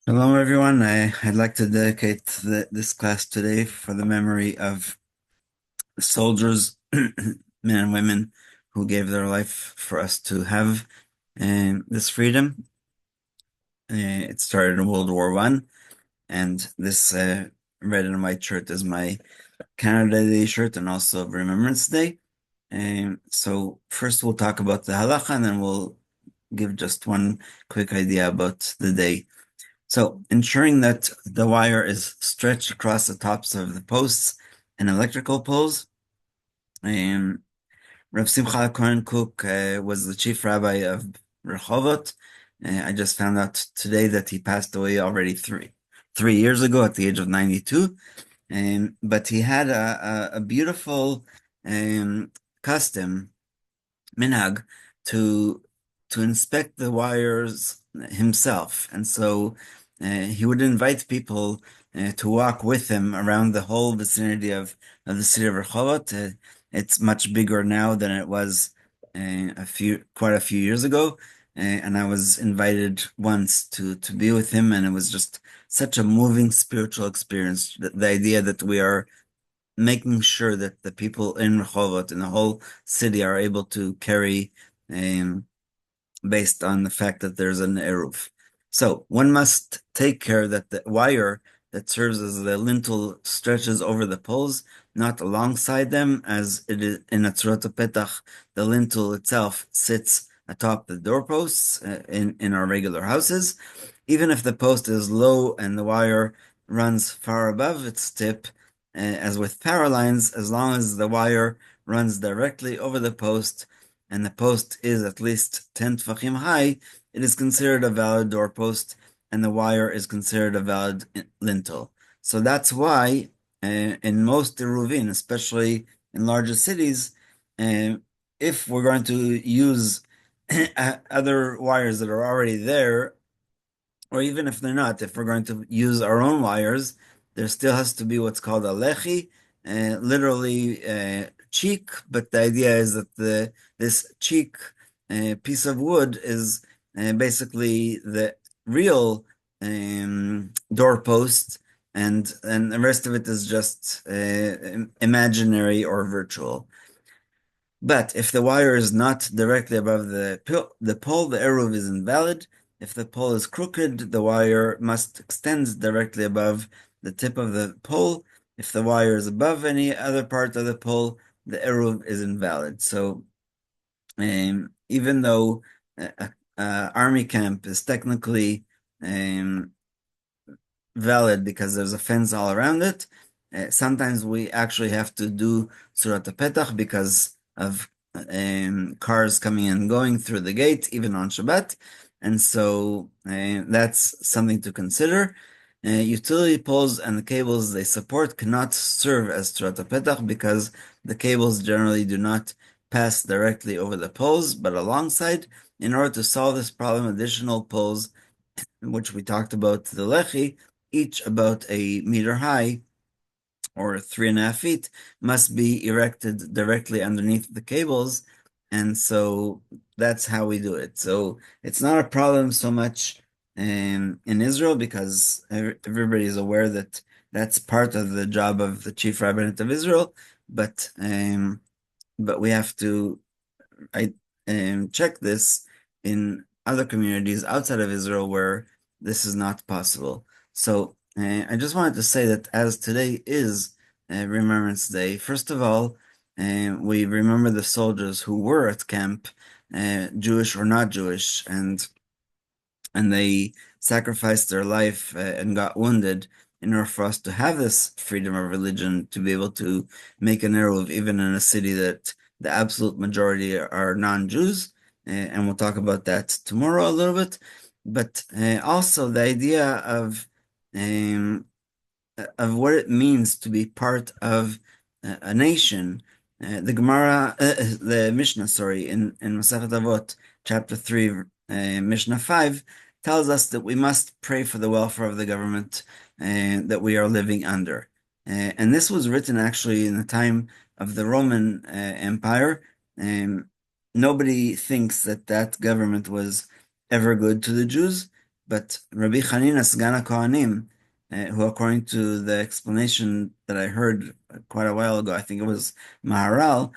Hello, everyone. I'd like to dedicate this class today for the memory of soldiers, men and women who gave their life for us to have this freedom. It started in World War One, and this red and white shirt is my Canada Day shirt and also Remembrance Day. So first we'll talk about the halacha, and then we'll give just one quick idea about the day. So ensuring that the wire is stretched across the tops of the posts and electrical poles. Um, Rav Simcha Cohen Cook was the chief rabbi of Rehovot. I just found out today that he passed away already three years ago at the age of 92. But he had a beautiful custom minhag to to inspect the wires himself, and so he would invite people to walk with him around the whole vicinity of the city of Rehovot. It's much bigger now than it was quite a few years ago, and I was invited once to be with him, and it was just such a moving spiritual experience. The idea that we are making sure that the people in Rehovot, in the whole city, are able to carry um, based on the fact that there's an Eiruv. So one must take care that the wire that serves as the lintel stretches over the poles, not alongside them, as it is in a Tzurot Petach, the lintel itself sits atop the doorposts in our regular houses. Even if the post is low and the wire runs far above its tip, as with power lines, as long as the wire runs directly over the post and the post is at least 10 tefachim high, it is considered a valid doorpost, and the wire is considered a valid lintel. So that's why in most Eruvin, especially in larger cities, uh, if we're going to use other wires that are already there, or even if they're not, if we're going to use our own wires, there still has to be what's called a lechi, literally cheek. But the idea is that this cheek piece of wood is basically the real doorpost, and the rest of it is just imaginary or virtual. But if the wire is not directly above the pole, the Eruv is invalid. If the pole is crooked, the wire must extend directly above the tip of the pole. If the wire is above any other part of the pole, the Eruv is invalid. So even though a army camp is technically um, valid because there's a fence all around it, sometimes we actually have to do Surat Petach because of cars coming and going through the gate, even on Shabbat. And so that's something to consider. Utility poles and the cables they support cannot serve as Surat Petach because the cables generally do not pass directly over the poles, but alongside. In order to solve this problem, additional poles, which we talked about, the lechi, each about a meter high, or 3.5 feet, must be erected directly underneath the cables. And so that's how we do it. So it's not a problem so much in Israel because everybody is aware that that's part of the job of the chief rabbinate of Israel. But we have to check this in other communities outside of Israel where this is not possible. So I just wanted to say that as today is Remembrance Day, first of all, we remember the soldiers who were at camp, Jewish or not Jewish, and they sacrificed their life and got wounded in order for us to have this freedom of religion, to be able to make an Eruv even in a city that the absolute majority are non-Jews. And we'll talk about that tomorrow a little bit. But also the idea of what it means to be part of a nation. The Mishnah, sorry, in Masechet Avot, chapter 3, Mishnah 5, tells us that we must pray for the welfare of the government that we are living under. And this was written actually in the time of the Roman Empire. Nobody thinks that that government was ever good to the Jews, But Rabbi Chanina Sgan HaKohanim, who according to the explanation that I heard quite a while ago, I think it was Maharal,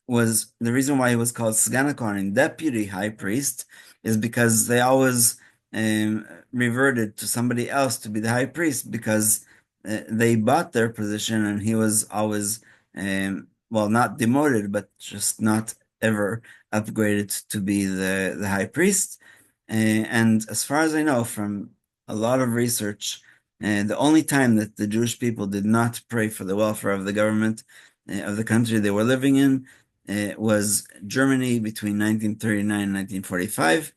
was the reason why he was called Sgan HaKohanim, deputy high priest, is because they always reverted to somebody else to be the high priest because they bought their position and he was always, well, not demoted, but just not ever upgraded to be the high priest. And as far as I know from a lot of research, the only time that the Jewish people did not pray for the welfare of the government of the country they were living in was Germany between 1939 and 1945,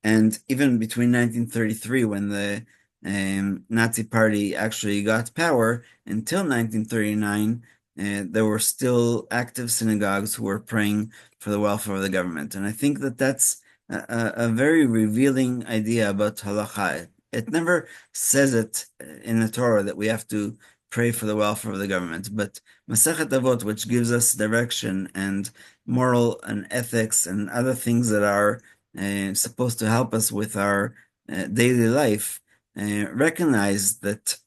and even between 1933, when the Nazi Party actually got power, until 1939, there were still active synagogues who were praying for the welfare of the government. And I think that that's a very revealing idea about halacha. It never says it in the Torah that we have to pray for the welfare of the government, but Masechet Avot, which gives us direction and moral and ethics and other things that are supposed to help us with our daily life, recognize that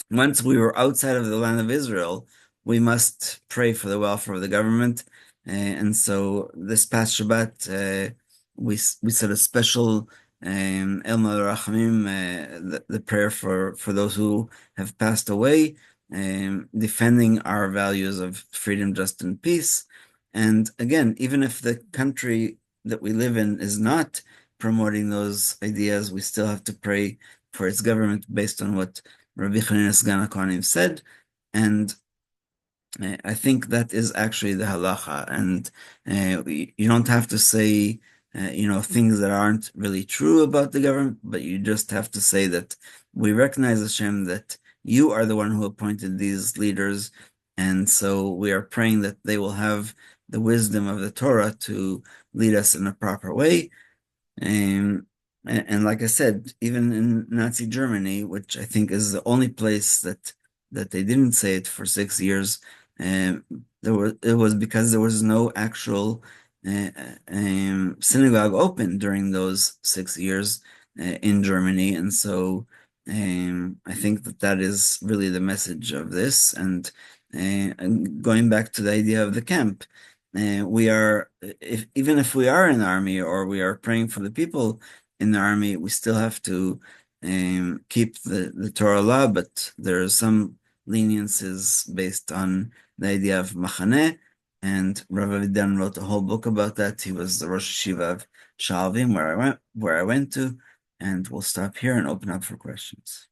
once we were outside of the land of Israel, we must pray for the welfare of the government. And so this past Shabbat, we said a special El Rachamim, the prayer for those who have passed away, defending our values of freedom, justice, and peace. And again, even if the country that we live in is not promoting those ideas, we still have to pray for its government based on what Rabbi Chanina Sgan HaKohanim said. And I think that is actually the halacha, and you don't have to say, things that aren't really true about the government, but you just have to say that we recognize, Hashem, that you are the one who appointed these leaders, and so we are praying that they will have the wisdom of the Torah to lead us in a proper way. And like I said, even in Nazi Germany, which I think is the only place that they didn't say it for 6 years, it was because there was no actual synagogue open during those 6 years in Germany, and so I think that is really the message of this. And going back to the idea of the camp, we are, even if we are in the army or we are praying for the people in the army, we still have to keep the Torah law, but there are some leniences based on the idea of machaneh, and Rav Avidan wrote a whole book about that. He was the Rosh Yeshiva of Shalvim, where I went to, and we'll stop here and open up for questions.